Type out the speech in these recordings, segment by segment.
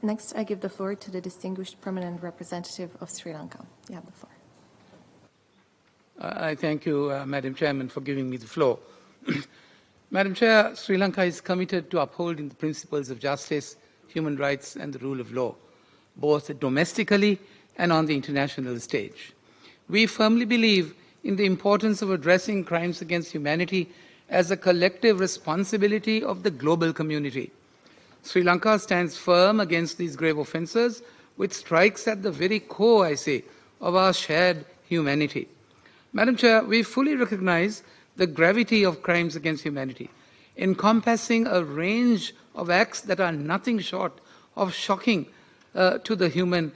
Next, I give the floor to the distinguished permanent representative of Sri Lanka. You have the floor. I thank you, Madam Chairman, for giving me the floor. Madam Chair, Sri Lanka is committed to upholding the principles of justice, human rights, and the rule of law, both domestically and on the international stage. We firmly believe in the importance of addressing crimes against humanity as a collective responsibility of the global community. Sri Lanka stands firm against these grave offences, which strikes at the very core, I say, of our shared humanity. Madam Chair, we fully recognize the gravity of crimes against humanity, encompassing a range of acts that are nothing short of shocking to the human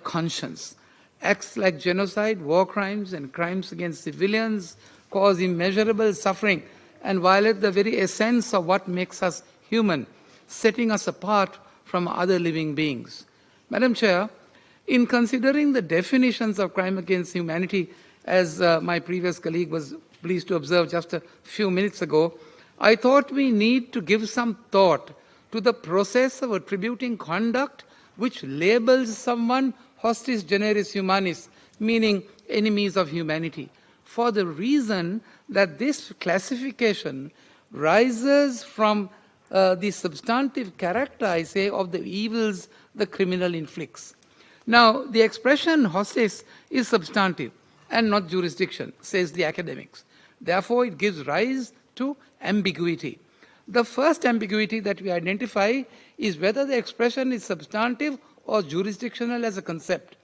conscience. Acts like genocide, war crimes, and crimes against civilians cause immeasurable suffering and violate the very essence of what makes us human, setting us apart from other living beings. Madam Chair, in considering the definitions of crime against humanity, as my previous colleague was pleased to observe just a few minutes ago, I thought we need to give some thought to the process of attributing conduct which labels someone hostis generis humanis, meaning enemies of humanity, for the reason that this classification rises from the substantive character, I say, of the evils the criminal inflicts. Now, the expression hostis is substantive and not jurisdiction, says the academics. Therefore, it gives rise to ambiguity. The first ambiguity that we identify is whether the expression is substantive or jurisdictional as a concept.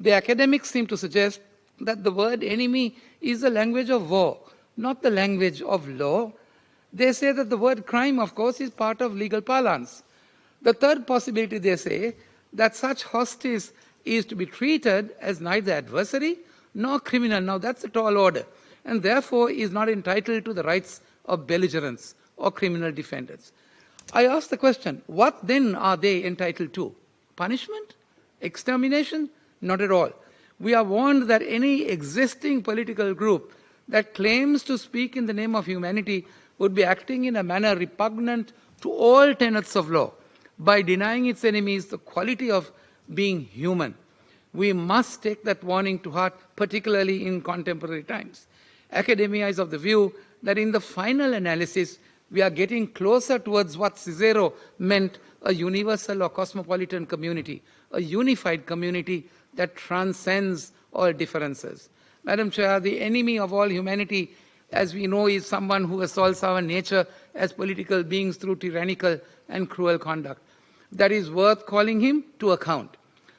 The academics seem to suggest that the word enemy is the language of war, not the language of law. They say that the word crime, of course, is part of legal parlance. The third possibility, they say, that such hostis is to be treated as neither adversary nor criminal. Now, that's a tall order, and therefore is not entitled to the rights of belligerents or criminal defendants. I ask the question, what then are they entitled to? Punishment? Extermination? Not at all. We are warned that any existing political group that claims to speak in the name of humanity would be acting in a manner repugnant to all tenets of law by denying its enemies the quality of being human. We must take that warning to heart, particularly in contemporary times. Academia is of the view that in the final analysis, we are getting closer towards what Cicero meant a universal or cosmopolitan community, a unified community that transcends all differences. Madam Chair, the enemy of all humanity, as we know, is someone who assaults our nature as political beings through tyrannical and cruel conduct. That is worth calling him to account.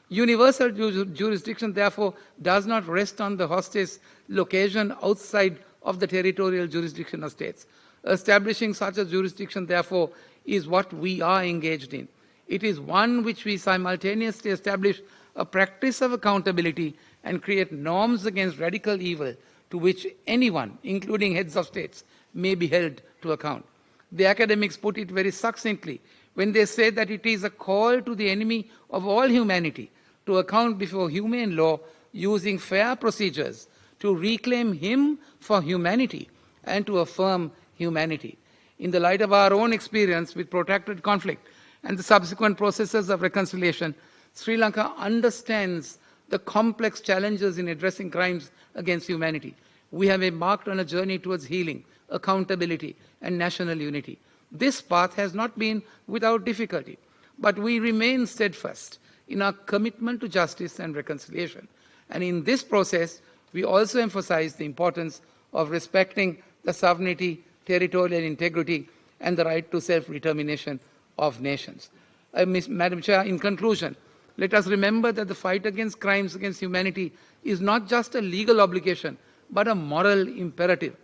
Universal jurisdiction, therefore, does not rest on the hostis location outside of the territorial jurisdiction of states. Establishing such a jurisdiction, therefore, is what we are engaged in. It is one which we simultaneously establish a practice of accountability and create norms against radical evil to which anyone, including heads of states, may be held to account. The academics put it very succinctly when they say that it is a call to the enemy of all humanity to account before humane law using fair procedures to reclaim him for humanity and to affirm humanity. In the light of our own experience with protracted conflict and the subsequent processes of reconciliation, Sri Lanka understands the complex challenges in addressing crimes against humanity. We have embarked on a journey towards healing, accountability, and national unity. This path has not been without difficulty, but we remain steadfast in our commitment to justice and reconciliation. And in this process, we also emphasize the importance of respecting the sovereignty, territorial integrity, and the right to self-determination of nations. Madam Chair, in conclusion, let us remember that the fight against crimes against humanity is not just a legal obligation, but a moral imperative.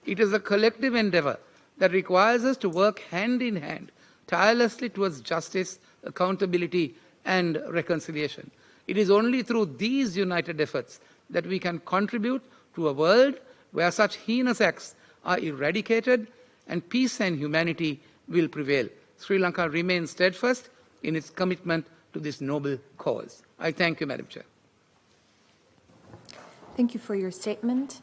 It is a collective endeavor that requires us to work hand in hand, tirelessly towards justice, accountability, and reconciliation. It is only through these united efforts that we can contribute to a world where such heinous acts are eradicated and peace and humanity will prevail. Sri Lanka remains steadfast in its commitment to this noble cause. I thank you, Madam Chair. Thank you for your statement.